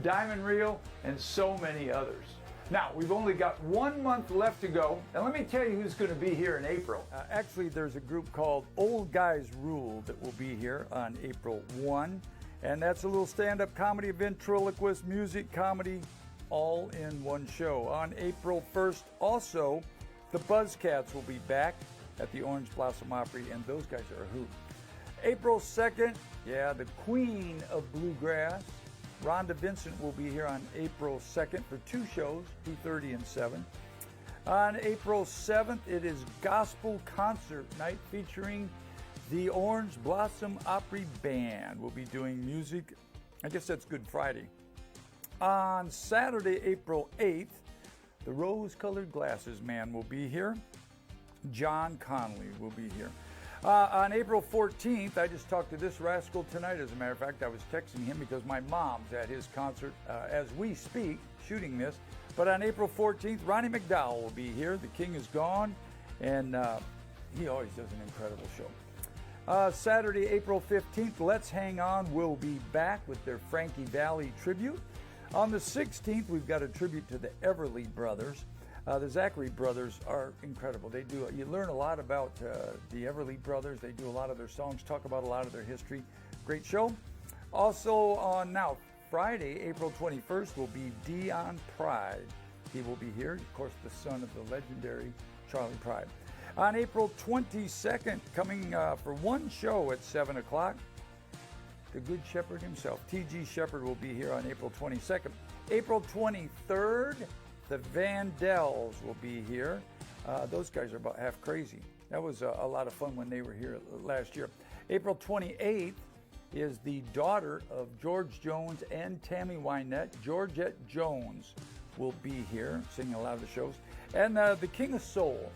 Diamond Rio, and so many others. Now, we've only got 1 month left to go, and let me tell you who's going to be here in April. Actually, there's a group called Old Guys Rule that will be here on April 1, and that's a little stand-up comedy, ventriloquist, music, comedy, all in one show. On April 1st, also, the Buzzcats will be back at the Orange Blossom Opry, and those guys are a hoot. April 2nd, yeah, the Queen of Bluegrass, Rhonda Vincent, will be here on April 2nd for 2 shows, 2:30 and 7. On April 7th, it is Gospel Concert Night featuring the Orange Blossom Opry Band. We'll be doing music. I guess that's Good Friday. On Saturday, April 8th, the Rose-Colored Glasses Man will be here. John Connolly will be here. On April 14th, I just talked to this rascal tonight. As a matter of fact, I was texting him because my mom's at his concert as we speak, shooting this. But on April 14th, Ronnie McDowell will be here. The King is gone, and he always does an incredible show. Saturday, April 15th, Let's Hang On will be back with their Frankie Valli tribute. On the 16th, we've got a tribute to the Everly Brothers. The Zachary Brothers are incredible. They do. You learn a lot about the Everly Brothers. They do a lot of their songs, talk about a lot of their history. Great show. Also on now Friday, April 21st, will be Dion Pride. He will be here, of course, the son of the legendary Charlie Pride. On April 22nd, coming for one show at 7 o'clock, the Good Shepherd himself, T.G. Shepherd, will be here on April 22nd. April 23rd, the Vandells will be here. Those guys are about half crazy. That was a lot of fun when they were here last year. April 28th is the daughter of George Jones and Tammy Wynette. Georgette Jones will be here singing a lot of the shows. And the King of Soul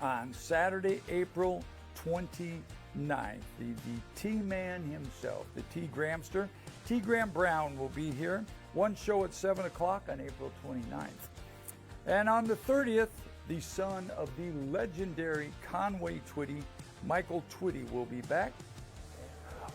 on Saturday, April 29th. The T-Man himself, the T-Gramster. T. Graham Brown will be here. One show at 7 o'clock on April 29th. And on the 30th, the son of the legendary Conway Twitty, Michael Twitty, will be back.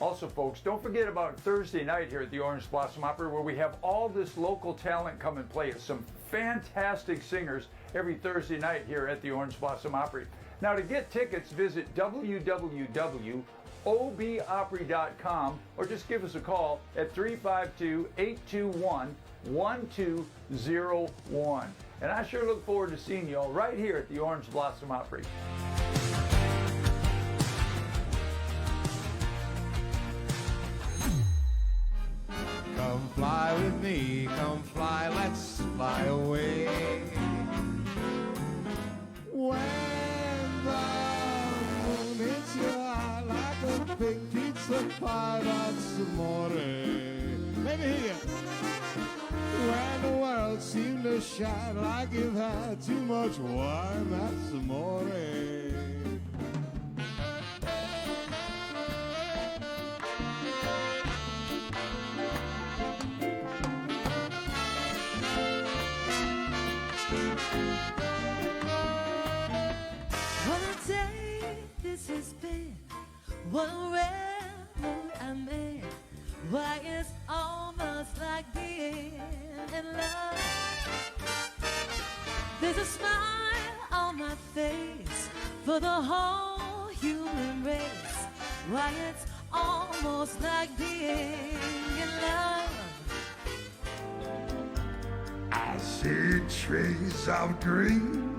Also, folks, don't forget about Thursday night here at the Orange Blossom Opry, where we have all this local talent come and play. Some fantastic singers every Thursday night here at the Orange Blossom Opry. Now, to get tickets, visit www.obopry.com or just give us a call at 352-821-1201. And I sure look forward to seeing you all right here at the Orange Blossom Opry. Come fly with me, come fly, let's fly away. When the moon hits your eye like a big pizza pie, that's amore. Let me hear you. When the world seemed to shine like you've had too much wine, that's amore. This has been one rare moon I made. Why, it's almost like being in love. There's a smile on my face for the whole human race. Why, it's almost like being in love. I see trees of green,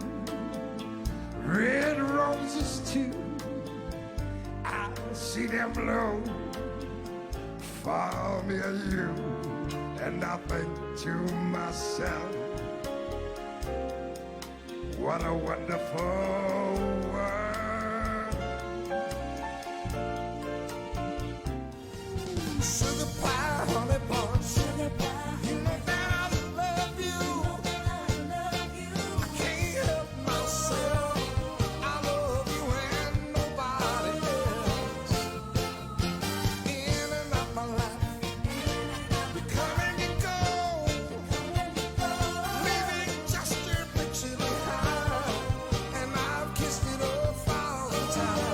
red roses too. I see them blow for me and you, and I think to myself, what a wonderful world. Sugar pie, honey bun, sugar pie. You know that I love you. I can't help myself. I love you and nobody else. In and out my life, you come and you go, leaving just your picture behind. And I've kissed it a thousand times.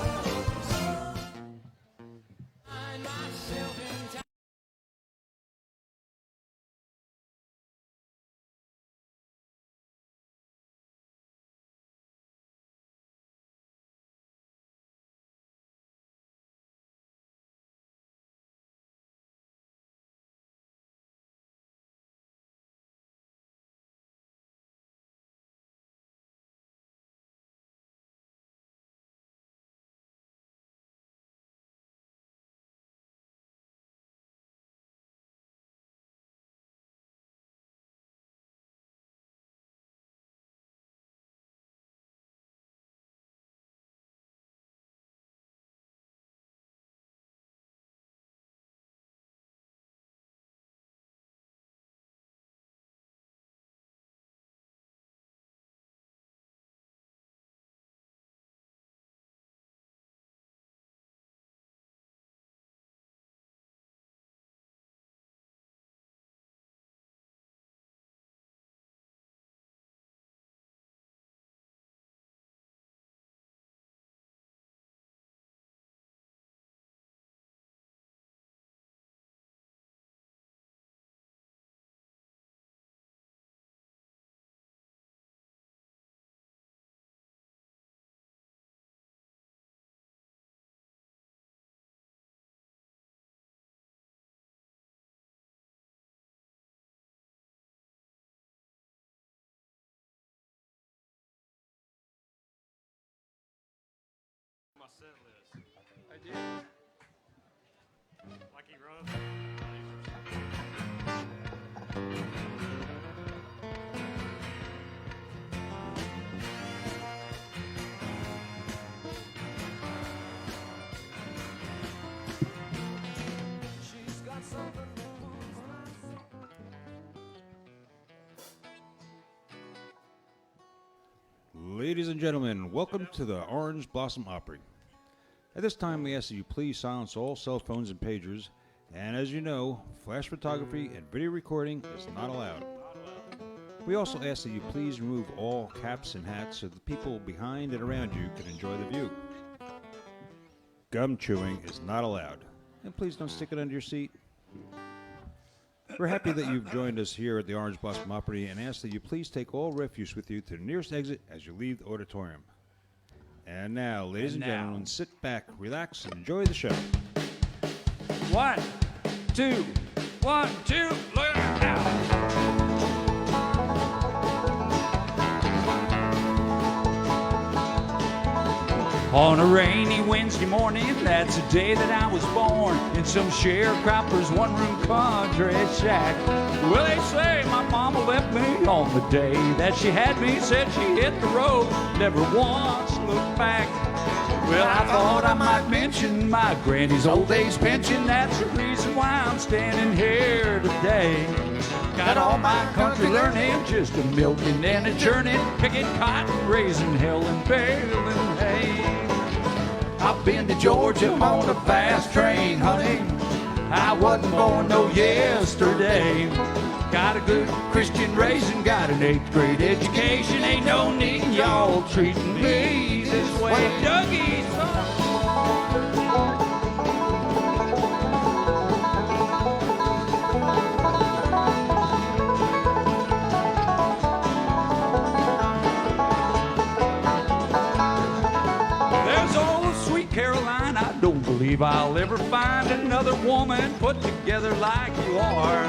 set list. I did. Like he wrote. She's got something. Ladies and gentlemen, welcome to the Orange Blossom Opry. At this time, we ask that you please silence all cell phones and pagers, and as you know, flash photography and video recording is not allowed. We also ask that you please remove all caps and hats so the people behind and around you can enjoy the view. Gum chewing is not allowed, and please don't stick it under your seat. We're happy that you've joined us here at the Orange Blossom Opry and ask that you please take all refuse with you to the nearest exit as you leave the auditorium. And now, ladies and gentlemen, sit back, relax, and enjoy the show. 1, 2, 1, 2, look at that now. On a rainy Wednesday morning, that's the day that I was born, in some sharecropper's one-room country shack. Well, they say my mama left me on the day that she had me, said she hit the road, never once looked back. Well, I thought I might mention my granny's old age pension, that's the reason why I'm standing here today. Got all my country learning, just a milking and a churning, picking cotton, raising hell and baling hay. I've been to Georgia on a fast train, honey. I wasn't born no yesterday. Got a good Christian raising, got an 8th grade education. Ain't no need y'all treating me this way. Dougie's Caroline, I don't believe I'll ever find another woman put together like you are.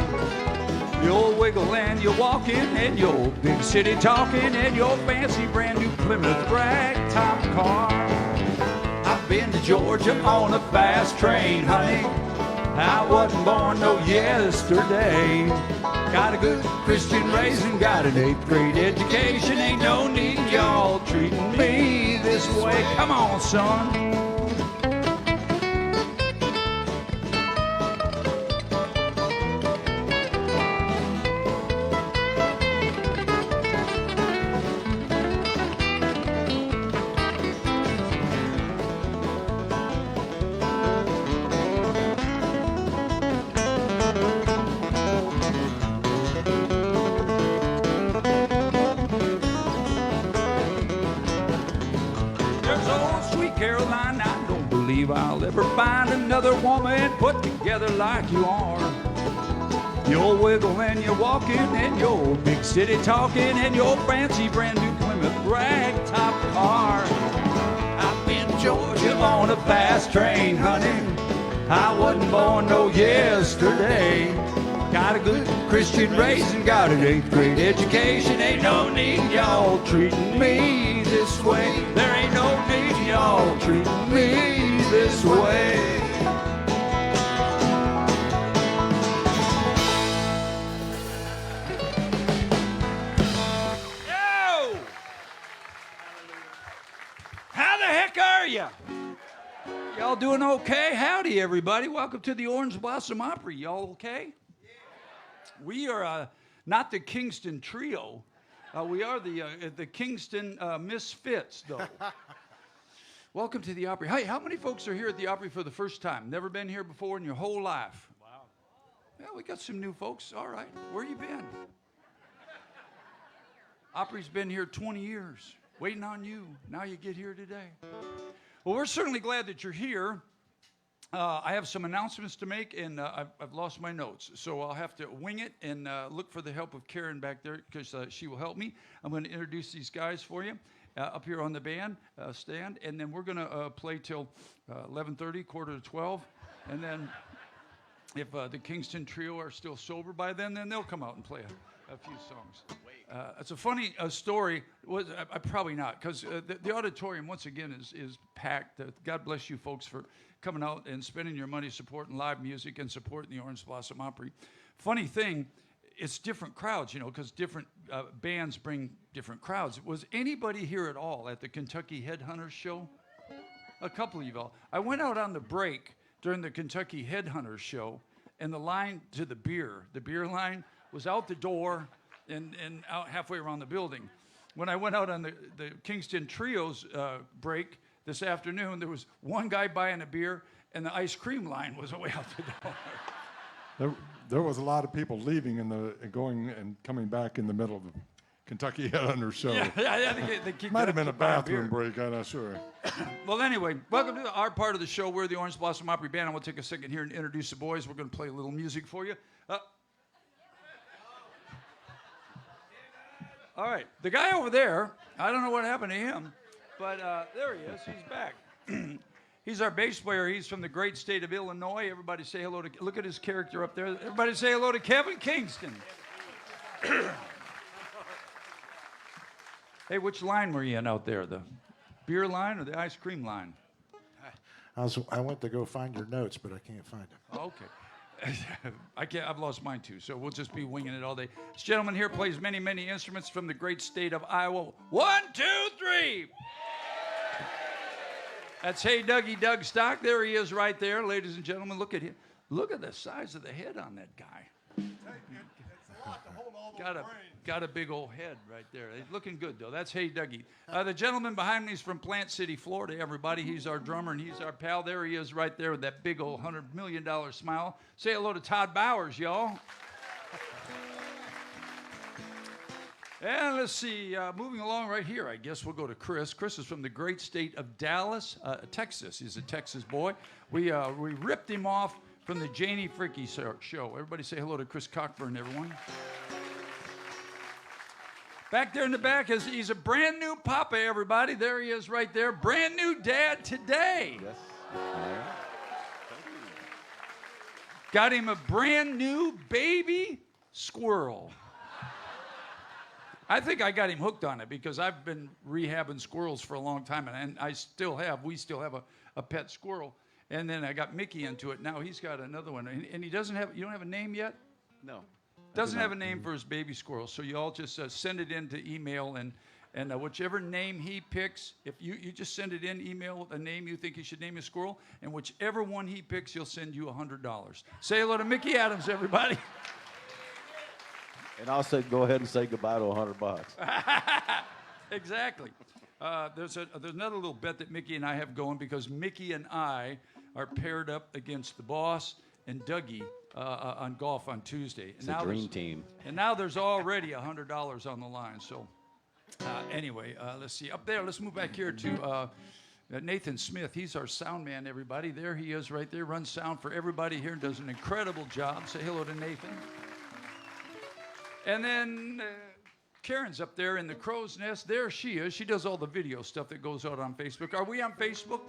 You'll wiggle and you're walking and your big city talking and your fancy brand new Plymouth ragtop car. I've been to Georgia on a fast train, honey. I wasn't born no yesterday. Got a good Christian raising, got an 8th grade education. Ain't no need y'all treating me this way. Come on, son. Caroline, I don't believe I'll ever find another woman put together like you are. You're wiggle and you're walking and your big city talking and your fancy brand new Plymouth ragtop car. I've been to Georgia on a fast train, honey. I wasn't born no yesterday. Got a good Christian raising, got an 8th grade education. Ain't no need y'all treating me this way. There ain't no need y'all treating me this way. Yo! How the heck are ya? Y'all doing okay? Howdy, everybody. Welcome to the Orange Blossom Opry. Y'all okay? We are not the Kingston Trio. We are the Kingston Misfits, though. Welcome to the Opry. Hey, how many folks are here at the Opry for the first time? Never been here before in your whole life? Wow. Yeah, we got some new folks. All right. Where you been? Opry's been here 20 years, waiting on you. Now you get here today. Well, we're certainly glad that you're here. I have some announcements to make, and I've lost my notes, so I'll have to wing it and look for the help of Karen back there because she will help me. I'm going to introduce these guys for you up here on the band stand, and then we're going to play till 11:30, quarter to 12, and then if the Kingston Trio are still sober by then they'll come out and play a few songs. It's a funny story. Probably not, because the auditorium once again is packed. God bless you folks for coming out and spending your money supporting live music and supporting the Orange Blossom Opry. Funny thing, it's different crowds, because different bands bring different crowds. Was anybody here at all at the Kentucky Headhunters show? A couple of you all. I went out on the break during the Kentucky Headhunters show, and the line to the beer line was out the door and out halfway around the building. When I went out on the Kingston Trios break this afternoon, there was one guy buying a beer, and the ice cream line was way out the door. There was a lot of people leaving and going and coming back in the middle of the Kentucky Headhunters show. Yeah, they keep Might have been a to buy bathroom beer. break, I'm not sure. Well, anyway, welcome to our part of the show. We're the Orange Blossom Opry Band. I'm going to take a second here and introduce the boys. We're going to play a little music for you. All right, the guy over there, I don't know what happened to him, but there he is. He's back. He's our bass player. He's from the great state of Illinois. Everybody say hello to, look at his character up there. Everybody say hello to Kevin Kingston. Hey, which line were you in out there? The beer line or the ice cream line? I went to go find your notes, but I can't find them. Okay. I've lost mine too, so we'll just be winging it all day. This gentleman here plays many, many instruments from the great state of Iowa. 1, 2, 3. That's Hey Dougie Doug Stock. There he is right there, ladies and gentlemen. Look at him. Look at the size of the head on that guy. Got a big old head right there. He's looking good, though. That's Hey Dougie. The gentleman behind me is from Plant City, Florida, everybody. He's our drummer, and he's our pal. There he is right there with that big old $100 million smile. Say hello to Todd Bowers, y'all. And let's see, moving along right here, I guess we'll go to Chris. Chris is from the great state of Dallas, Texas. He's a Texas boy. We ripped him off from the Janie Fricke show. Everybody say hello to Chris Cockburn, everyone. Back there in the back, he's a brand new papa, everybody. There he is right there. Brand new dad today. Yes. Got him a brand new baby squirrel. I think I got him hooked on it because I've been rehabbing squirrels for a long time, and we still have a pet squirrel. And then I got Mickey into it. Now he's got another one. And he doesn't have, you don't have a name yet? No. Doesn't have a name for his baby squirrel. So you all just send it in to email, and whichever name he picks, if you just send it in, email a name you think he should name his squirrel, and whichever one he picks, he'll send you $100. Say hello to Mickey Adams, everybody. And I'll go ahead and say goodbye to $100. Exactly. There's another little bet that Mickey and I have going because Mickey and I are paired up against the boss and Dougie on golf on Tuesday. It's a dream team. And now there's already $100 on the line. So anyway, let's see. Up there, let's move back here to Nathan Smith. He's our sound man, everybody. There he is right there. Runs sound for everybody here and does an incredible job. Say hello to Nathan. And then Karen's up there in the crow's nest. There she is. She does all the video stuff that goes out on Facebook. Are we on Facebook,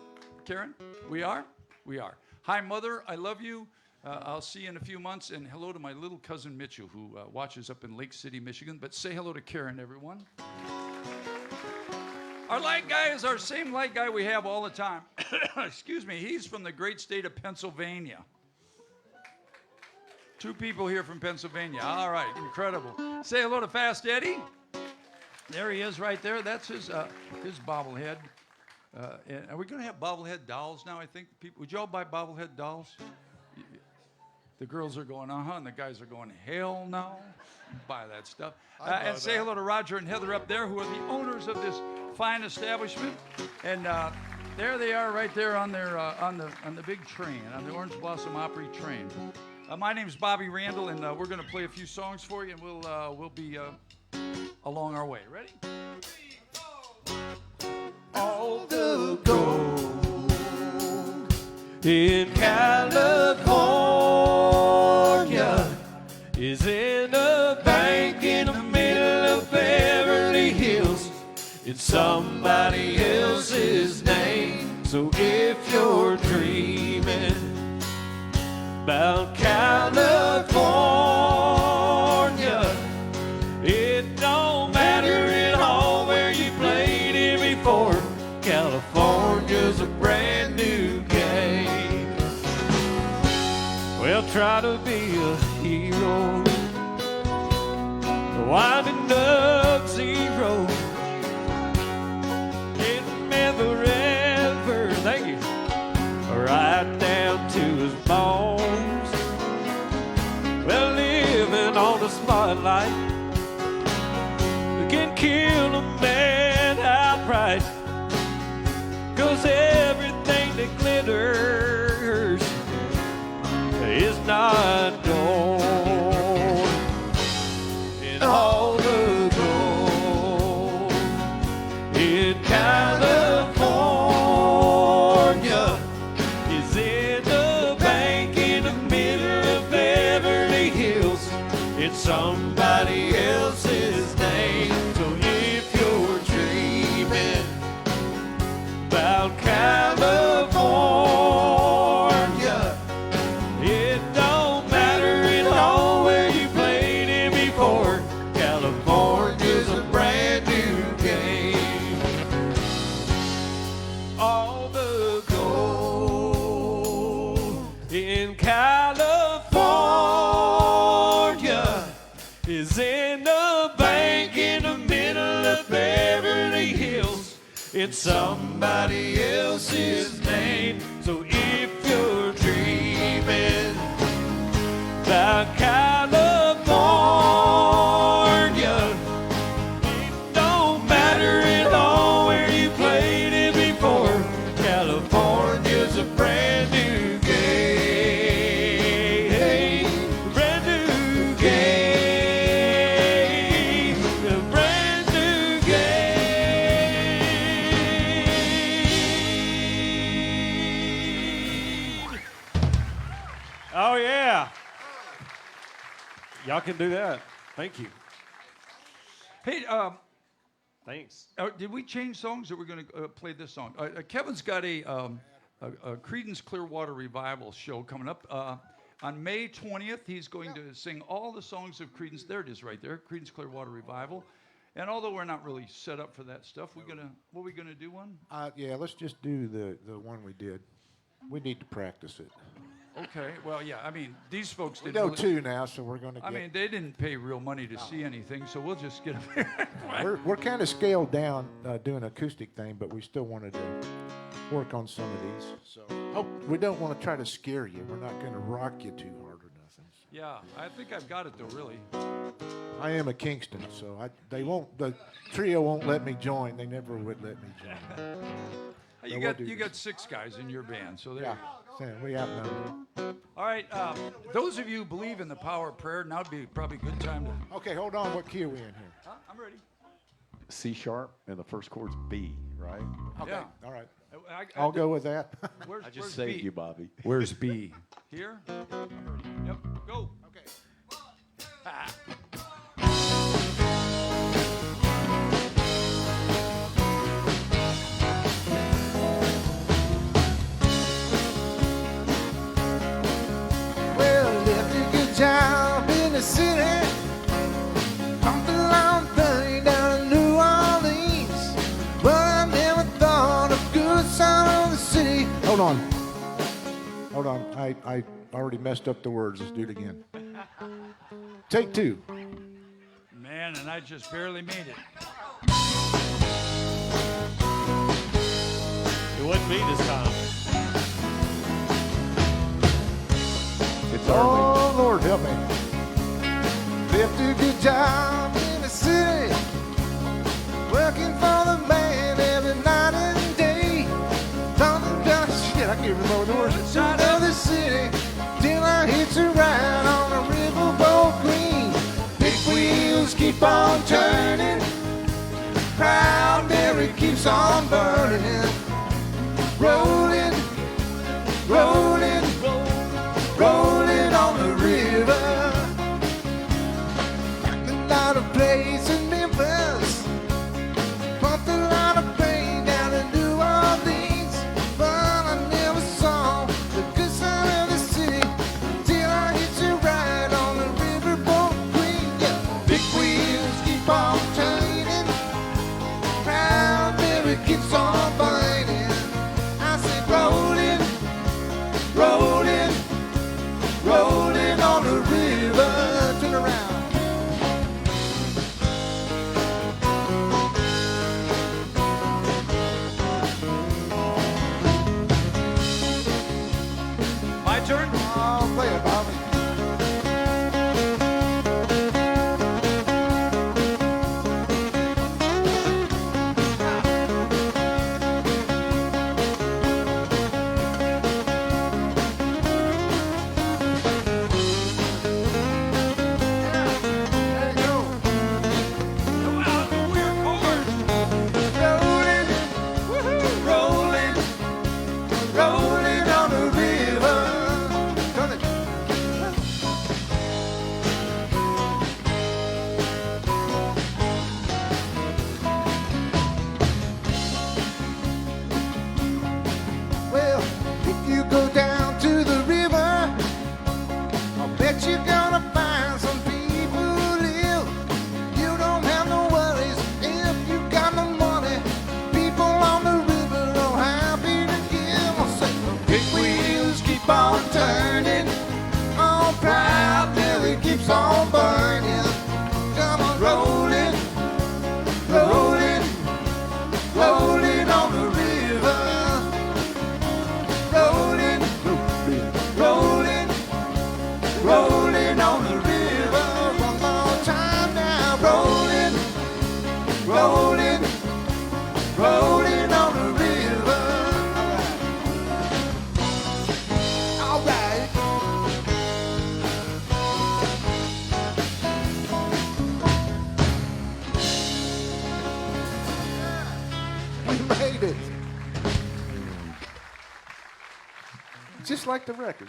Karen? We are? We are. Hi, Mother. I love you. I'll see you in a few months. And hello to my little cousin Mitchell, who watches up in Lake City, Michigan. But say hello to Karen, everyone. Our light guy is our same light guy we have all the time. Excuse me. He's from the great state of Pennsylvania. 2 people here from Pennsylvania. All right, incredible. Say hello to Fast Eddie. There he is right there. That's his bobblehead. And are we going to have bobblehead dolls now, I think? People, would you all buy bobblehead dolls? The girls are going, and the guys are going, hell no. Buy that stuff. And say hello to Roger and Heather up there, who are the owners of this fine establishment. And there they are right there on their on the big train, on the Orange Blossom Opry train. My name's Bobby Randall, and we're going to play a few songs for you, and we'll be along our way. Ready? All the gold in California is in a bank in the middle of Beverly Hills in somebody else's name. So if you're dreaming about California, California's a brand new game. Well, try to be a hero, winding up zero, getting the river, thank you, right down to his bones. Well, living on the spotlight can kill a man outright, 'cause everything that glitters is not gold, and all the gold in California is in the bank in the middle of Beverly Hills. It's somebody else's name. So if you're dreaming about California, it don't matter at all where you played it before. California's a brand new game. All the gold in California is in the bank in the middle of Beverly Hills. It's somebody else's name. So if you're dreaming about California, it don't matter at all where you played it before. California's a brand new game. Brand new game. A brand new game. Oh, yeah. Y'all can do that. Thank you. Hey, Thanks. did we change songs, or we're going to play this song? Kevin's got a Creedence Clearwater Revival show coming up on May 20th. He's going to sing all the songs of Creedence. There it is, right there, Creedence Clearwater Revival. And although we're not really set up for that stuff, what are we gonna do one? Yeah, let's just do the one we did. We need to practice it. Okay. Well, yeah. I mean, these folks We didn't. know two now, so we're going to get... I mean, they didn't pay real money to see anything, so we'll just get them here. We're kind of scaled down doing acoustic thing, but we still wanted to work on some of these. So we don't want to try to scare you. We're not going to rock you too hard or nothing. Yeah, I think I've got it though, really. I am a Kingston, so the trio won't let me join. They never would let me join. You got 6 guys in your band, so there. Yeah, we outnumbered. All right, those of you who believe in the power of prayer, now would be probably a good time to. Okay, hold on. What key are we in here? Huh? I'm ready. C sharp, and the first chord's B, right? Okay, Yeah. all right. I'll I'll go with that. Where's, I just where's saved B? you, Bobby. Where's B? Here? I'm ready. Yep, go. Okay. Well, left a good job in the city, pumped a long thing down in New Orleans. But I never thought a good son of the city. Hold on. Hold on. I already messed up the words. Let's do it again. Take 2. Man, and I just barely made it. It wasn't me this time. It's early. Oh, Lord, help me. Left a good job in the city, working for the man every night and day. Talking about shit, I can't remember the words. Inside of the city, till I hit a ride on a riverboat green. Big wheels keep on turning, proud Mary keeps on burning. Rolling, rolling, rolling on the river. Packed a lot of plays in Memphis, pumped a lot of pain down in New Orleans. But I never saw the good side of the city till I hit a ride on the riverboat queen. Yeah, big wheels keep on turning, proud Mary keeps on burning. go down to the river, I'll bet you're gonna find some people who live. You don't have no worries if you got no money. People on the river are happy to give. I'll say the big wheels keep on turning, all proud till it keeps on burning. Come on, rolling, rolling, rolling on the river. Rolling, rolling, rolling on the river. One more time now. Rolling, rolling, rolling on the river. All right. We made it. Just like the record.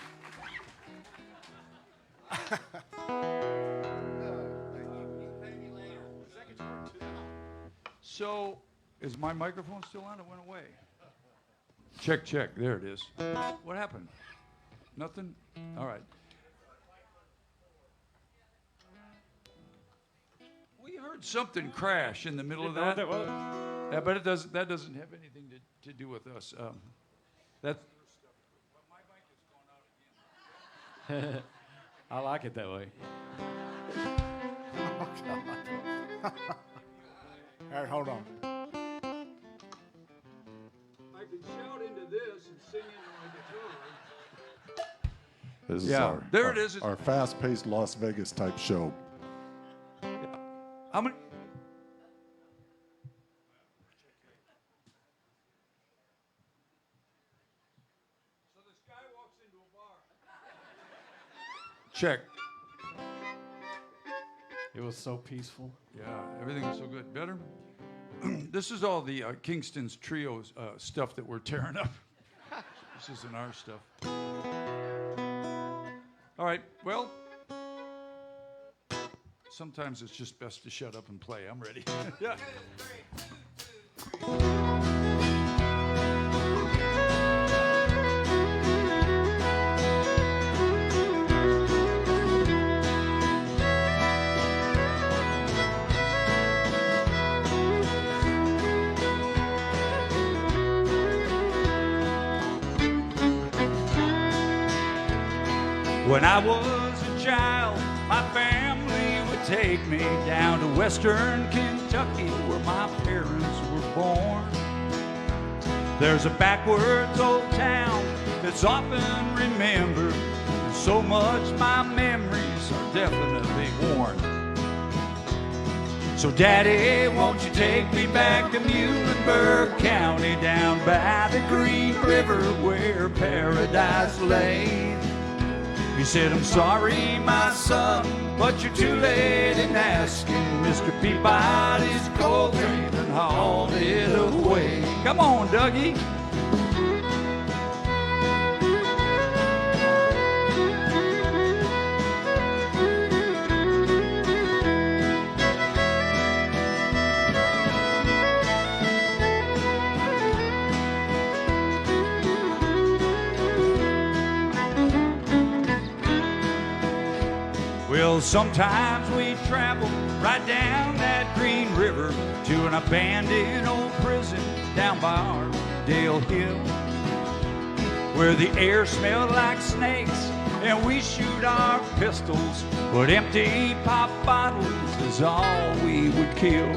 So, is my microphone still on? It went away. Check, check. There it is. What happened? Nothing? All right. We heard something crash in the middle of that. Yeah, but that doesn't have anything to do with us. That's. I like it that way. All right, hold on. I can shout into this and sing into my guitar. This is Yeah, our, there our, it is. our fast-paced Las Vegas type show. How many? So this guy walks into a bar. Check. It was so peaceful. Yeah, everything was so good. Better? This is all the Kingston's Trios stuff that we're tearing up. This isn't our stuff. All right, well, sometimes it's just best to shut up and play. I'm ready. Yeah. When I was a child, my family would take me down to western Kentucky where my parents were born. There's a backwards old town that's often remembered, and so much my memories are definitely worn. So Daddy, won't you take me back to Muhlenberg County, down by the Green River where paradise lay. He said, I'm sorry, my son, but you're too late in asking. Mr. Peabody's coal train and hauled it away. Come on, Dougie. Well, sometimes we travel right down that Green River to an abandoned old prison down by Ardale Hill, where the air smelled like snakes and we shoot our pistols, but empty pop bottles is all we would kill.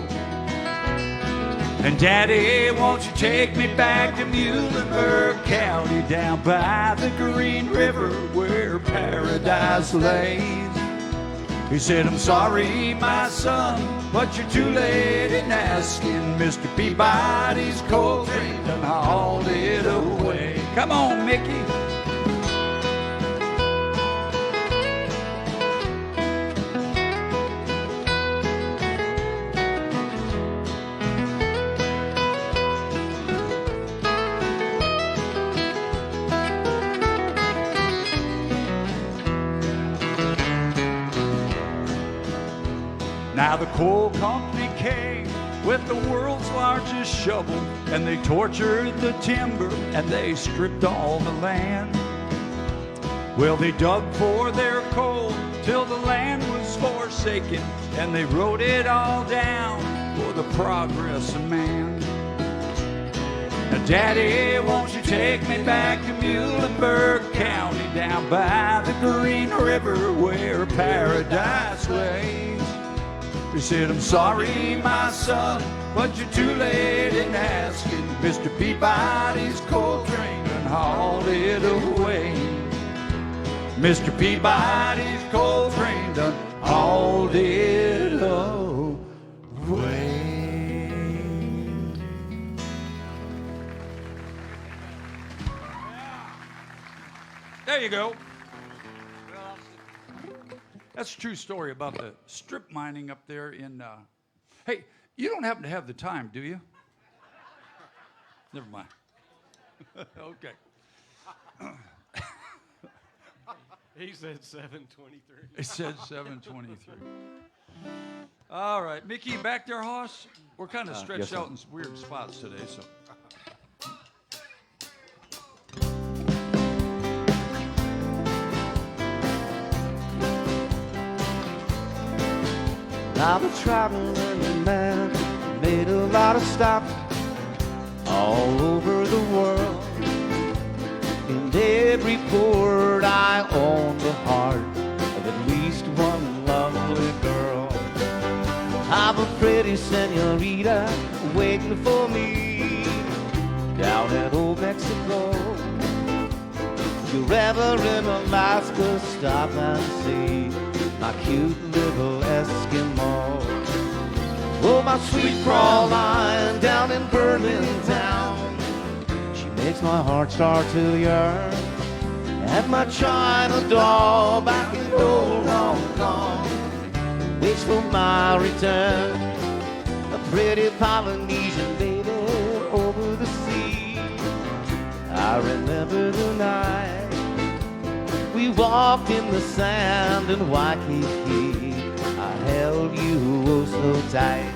And Daddy, won't you take me back to Muhlenberg County, down by the Green River where paradise lays. He said, I'm sorry, my son, but you're too late in asking. Mr. Peabody's coal train done hauled it away. Come on, Mickey. Now the coal company came with the world's largest shovel, and they tortured the timber and they stripped all the land. Well, they dug for their coal till the land was forsaken, and they wrote it all down for the progress of man. Now, Daddy, won't you take me back to Muhlenberg County, down by the Green River where paradise lays? He said, I'm sorry, my son, but you're too late in asking. Mr. Peabody's coal train done hauled it away. Mr. Peabody's coal train done hauled it away. There you go. That's a true story about the strip mining up there in. Hey, you don't happen to have the time, do you? Never mind. Okay. He said 7:23. It said 7:23. All right, Mickey, back there, Hoss. We're kind of stretched yes, out in some weird spots today, so. I'm a traveling man, made a lot of stops all over the world. In every port I own the heart of at least one lovely girl. I've a pretty senorita waiting for me down at Old Mexico. If you're ever in Alaska, stop and see my cute little Eskimo. Oh, my sweet Fraulein down in Berlin town, she makes my heart start to yearn. And my China doll back in old Hong Kong waits for my return. A pretty Polynesian lady over the sea, I remember the night we walked in the sand in Waikiki. I held you oh so tight.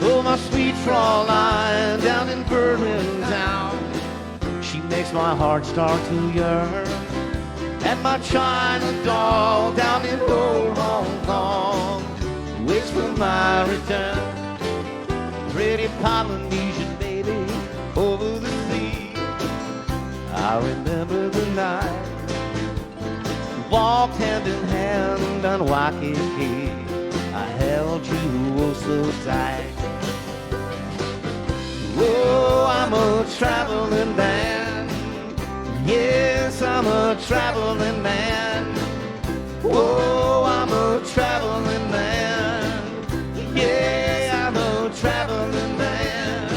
Oh, my sweet Fraulein down in Berlin town, she makes my heart start to yearn. And my China doll down in old Hong Kong waits for my return. Pretty Polynesian lady over the sea, I remember the night we walked hand in hand on Waikiki. I held you oh so tight. Oh, I'm a traveling man. Yes, I'm a traveling man. Oh, I'm a traveling man. Yeah, I'm a traveling man.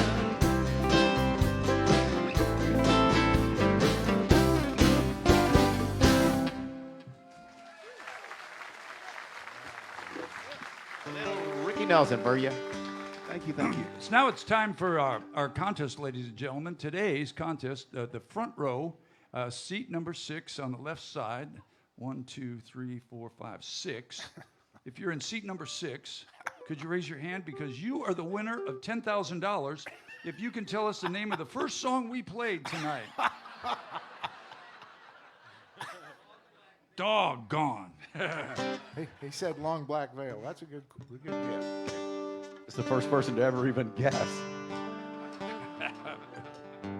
Little Ricky Nelson for you. Thank you, thank you. So now it's time for our contest, ladies and gentlemen. Today's contest, the front row, seat number 6 on the left side. 1, 2, 3, 4, 5, 6. If you're in seat number 6, could you raise your hand? Because you are the winner of $10,000 if you can tell us the name of the first song we played tonight. Doggone. He said Long Black Veil. That's a good guess. It's the first person to ever even guess.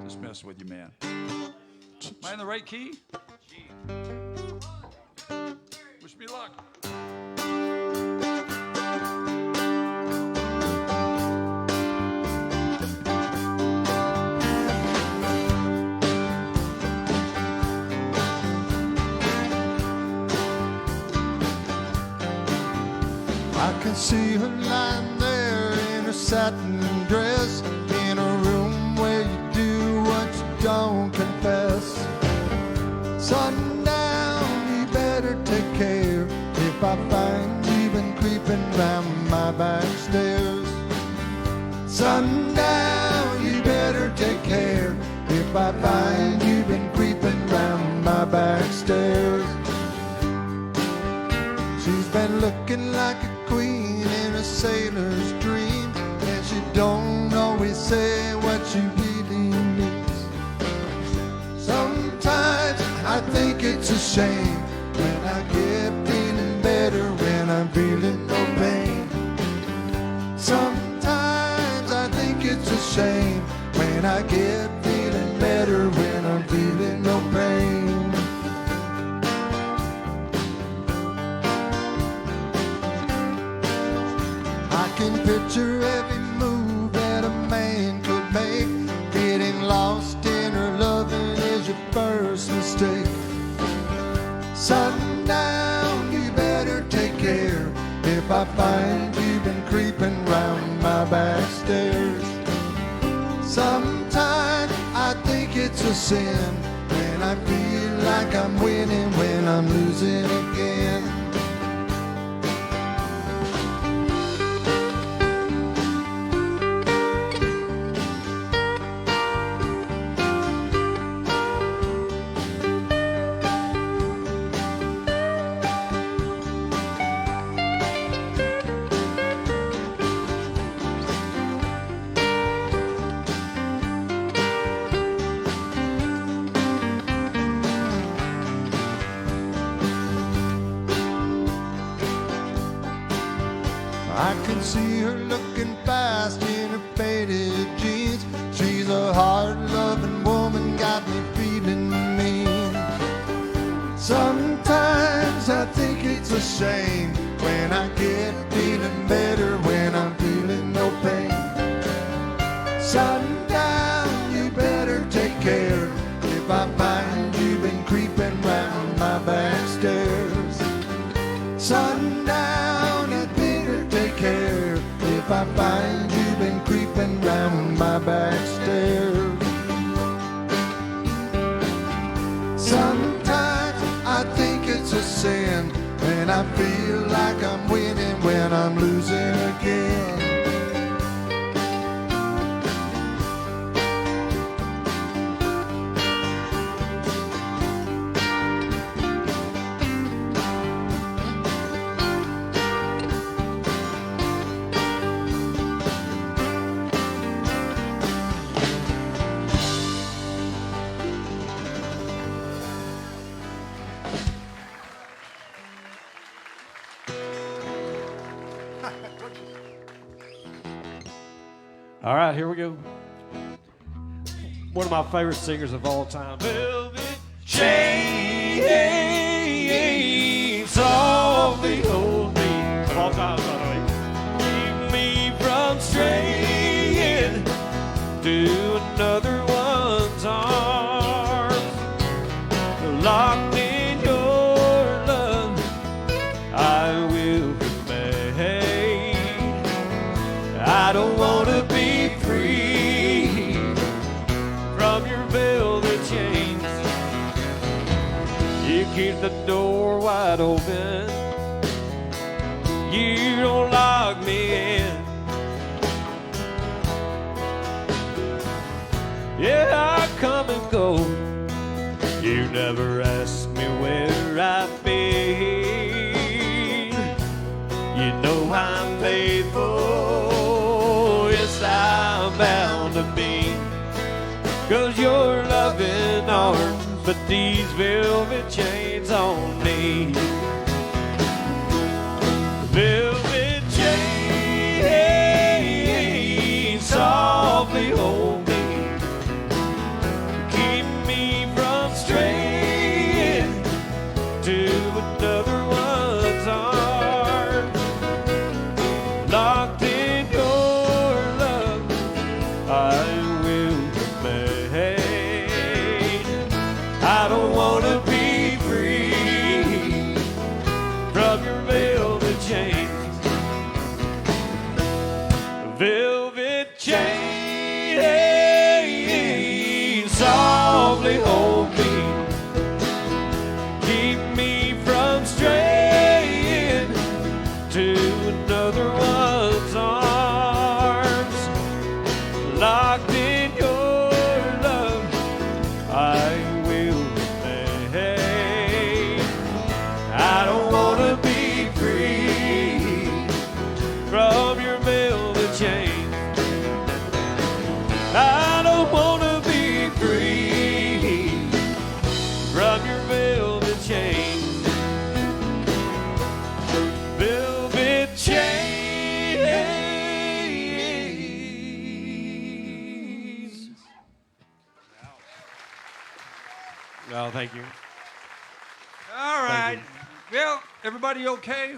Just mess with you, man. Am I in the right key? G. Wish me luck. I can see her lying there in her satin dress, in a room where you do what you don't confess. Sundown, you better take care if I find you been creeping round my back stairs. Sundown, you better take care if I find you been creeping round my looking like a queen in a sailor's dream, and she don't always say what she really means. Sometimes I think it's a shame when I get feeling better when I'm feeling no pain. Sometimes I think it's a shame when I get feeling better when I'm feeling no pain. I can picture every move that a man could make. Getting lost in her loving is your first mistake. Sundown, you better take care if I find you've been creeping round my back stairs. Sometimes I think it's a sin when I feel like I'm winning when I'm losing again. I can see her looking fast in her faded jeans. She's a hard-loving woman, got me feeling mean. Sometimes I think it's a shame when I get feeling better when I'm feeling no pain. Sundown, you better take care if I find you've been creeping round my back stairs. Sundown, I'd better take care if I find you've been creeping round my back stairs. Sometimes I think it's a sin when I feel like I'm winning when I'm losing again. All right, here we go. One of my favorite singers of all time. Velvet chains softly hold me. Of all time, by the way. Keep me from straying to another one's arms. Locked in your love, I will remain. I don't want to be free from your velvet chains. You keep the door wide open. You don't lock me in. Yeah, I come and go. You never ask me where I've been. You know I'm faithful. Yes, I'm bound to be. 'Cause your loving arms put these velvet chains on me. Velvet chains softly hold me. Keep me from straying to another one's arms. Locked in your love, I will remain. I don't want to be free from your velvet chains. Velvet chains softly hold me. Keep me from straying to another one's arms. Locked in Well, thank you. All right. Well, everybody okay?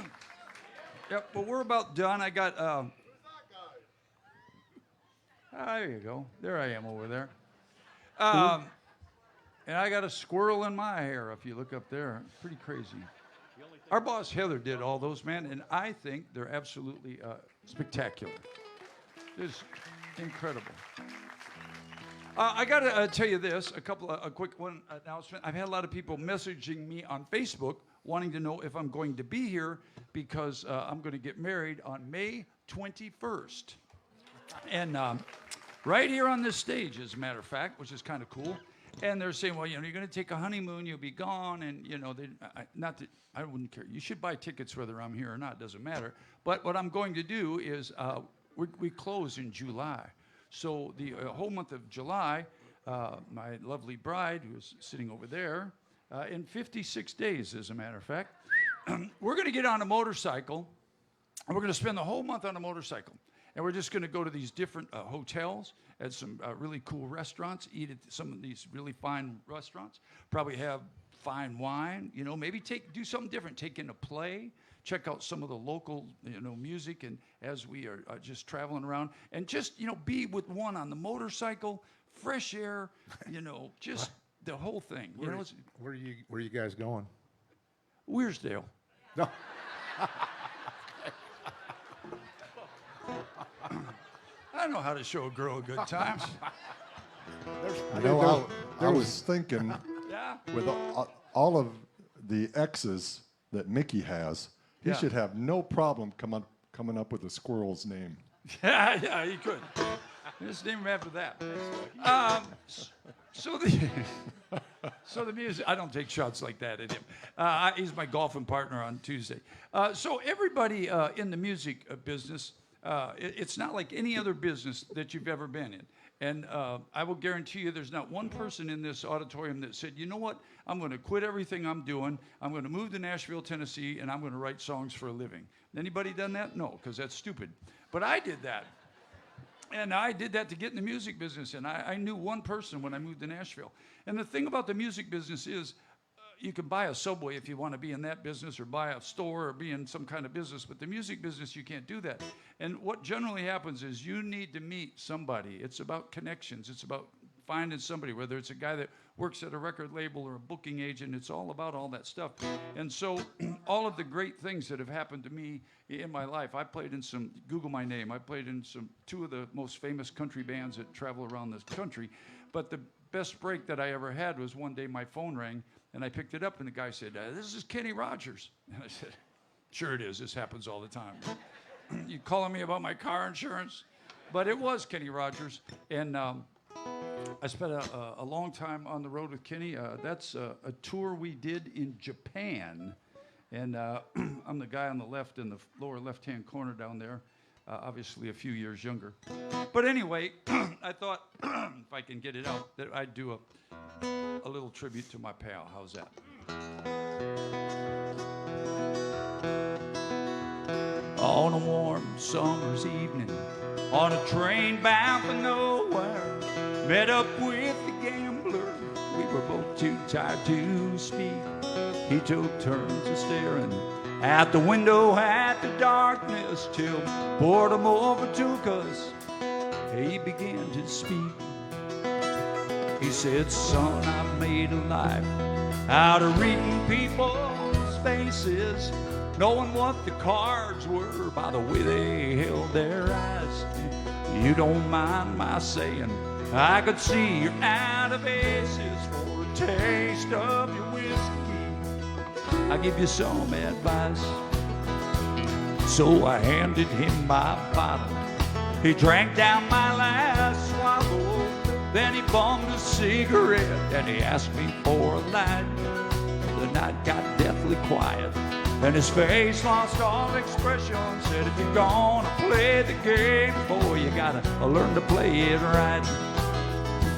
Yep, well, we're about done. I got, there you go. There I am over there. And I got a squirrel in my hair, if you look up there. Pretty crazy. Our boss, Heather, did all those, man, and I think they're absolutely spectacular. Just incredible. I got to tell you this, a quick one announcement. I've had a lot of people messaging me on Facebook wanting to know if I'm going to be here because I'm going to get married on May 21st. And right here on this stage, as a matter of fact, which is kind of cool. And they're saying, well, you know, you're going to take a honeymoon, you'll be gone, and, you know, not that I wouldn't care. You should buy tickets whether I'm here or not, doesn't matter. But what I'm going to do is we close in July. So the whole month of July, my lovely bride, who's sitting over there, in 56 days, as a matter of fact, we're going to get on a motorcycle, and we're going to spend the whole month on a motorcycle. And we're just going to go to these different hotels, at some really cool restaurants, eat at some of these really fine restaurants, probably have fine wine, you know, maybe do something different, take in a play, check out some of the local, you know, music, and as we are just traveling around, and just, you know, be with one on the motorcycle, fresh air, you know, just the whole thing. You know, Where are you guys going? Weirsdale. No. I know how to show a girl a good time. I was thinking, Yeah. with all of the X's that Mickey has, he Yeah. should have no problem coming up with a squirrel's name. Yeah, he could. Just name him after that. So the music, I don't take shots like that at him. He's my golfing partner on Tuesday. So everybody in the music business, it's not like any other business that you've ever been in. And I will guarantee you there's not one person in this auditorium that said, you know what, I'm going to quit everything I'm doing, I'm going to move to Nashville, Tennessee, and I'm going to write songs for a living. Anybody done that? No, because that's stupid. But I did that. And I did that to get in the music business. And I knew one person when I moved to Nashville. And the thing about the music business is you can buy a Subway if you want to be in that business, or buy a store, or be in some kind of business. But the music business, you can't do that. And what generally happens is you need to meet somebody. It's about connections. It's about finding somebody, whether it's a guy that works at a record label or a booking agent. It's all about all that stuff. And so all of the great things that have happened to me in my life, I played in some, Google my name, I played in two of the most famous country bands that travel around this country. But the best break that I ever had was one day my phone rang, and I picked it up, and the guy said, this is Kenny Rogers. And I said, sure it is. This happens all the time. You calling me about my car insurance? But it was Kenny Rogers. And I spent a long time on the road with Kenny. That's a tour we did in Japan. And I'm the guy on the left in the lower left-hand corner down there, obviously a few years younger. But anyway, I thought, if I can get it out, that I'd do a little tribute to my pal. How's that? On a warm summer's evening, on a train bound for nowhere, met up with the gambler. We were both too tired to speak. He took turns of staring out the window at the darkness till boredom overtook us. He began to speak. He said, son, I've made a life out of reading people's faces, knowing what the cards were by the way they held their eyes. You don't mind my saying, I could see you're out of aces. For a taste of your whiskey, I give you some advice. So I handed him my bottle. He drank down my last swallow. Then he bummed a cigarette and he asked me for a light. The night got deathly quiet and his face lost all expression. Said, if you're gonna play the game, boy, you gotta learn to play it right.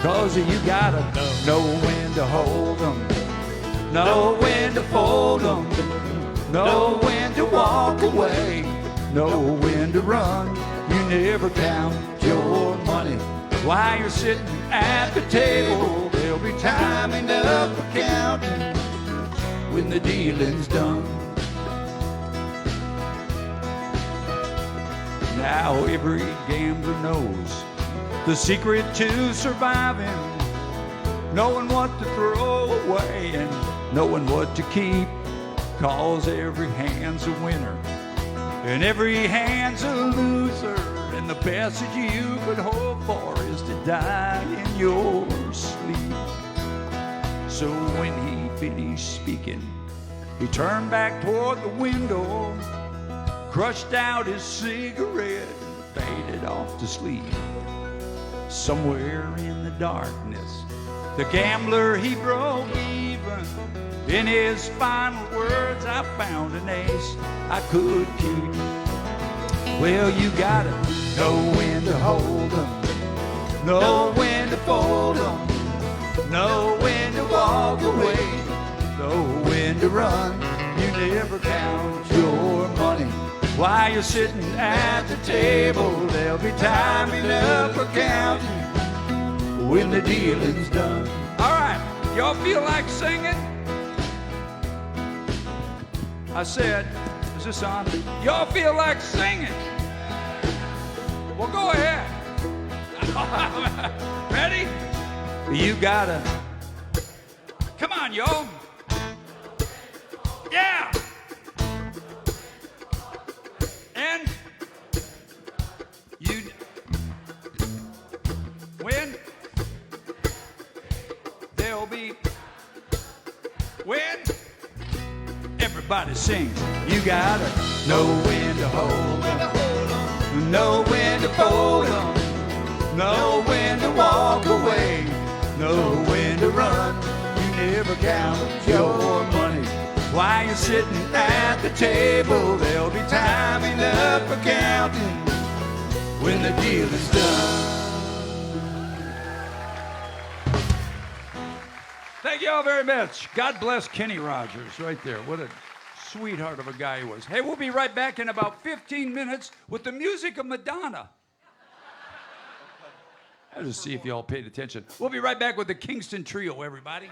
Cause you gotta know when to hold 'em, know when to fold 'em, know when to walk away, know when to run. You never count your money while you're sitting at the table. There'll there'll be time enough for counting when the dealing's done. Now every gambler knows the secret to surviving, knowing what to throw away and knowing what to keep, 'cause every hand's a winner and every hand's a loser, and the best that you could hope for is to die in your sleep. So when he finished speaking, he turned back toward the window, crushed out his cigarette, and faded off to sleep. Somewhere in the darkness, the gambler, he broke even. In his final words, I found an ace I could keep. Well, you gotta know when to hold 'em, know when to fold 'em, know when to walk away, know when to run. You never count your money while you're sitting at the table. There'll be time enough for counting when the dealing's done. All right, y'all feel like singing? I said, is this on? Y'all feel like singing? Well, go ahead. Ready? You gotta. Come on, y'all. Yeah. And you when there'll be when everybody sings. You gotta know when to hold 'em, know when to fold 'em, know when to walk away, know when to run. You never count your money while you're sitting at the table. There'll be time enough for counting when the deal is done. Thank you all very much. God bless Kenny Rogers right there. What a sweetheart of a guy he was. Hey, we'll be right back in about 15 minutes with the music of Madonna. I'll just see if you all paid attention. We'll be right back with the Kingston Trio, everybody.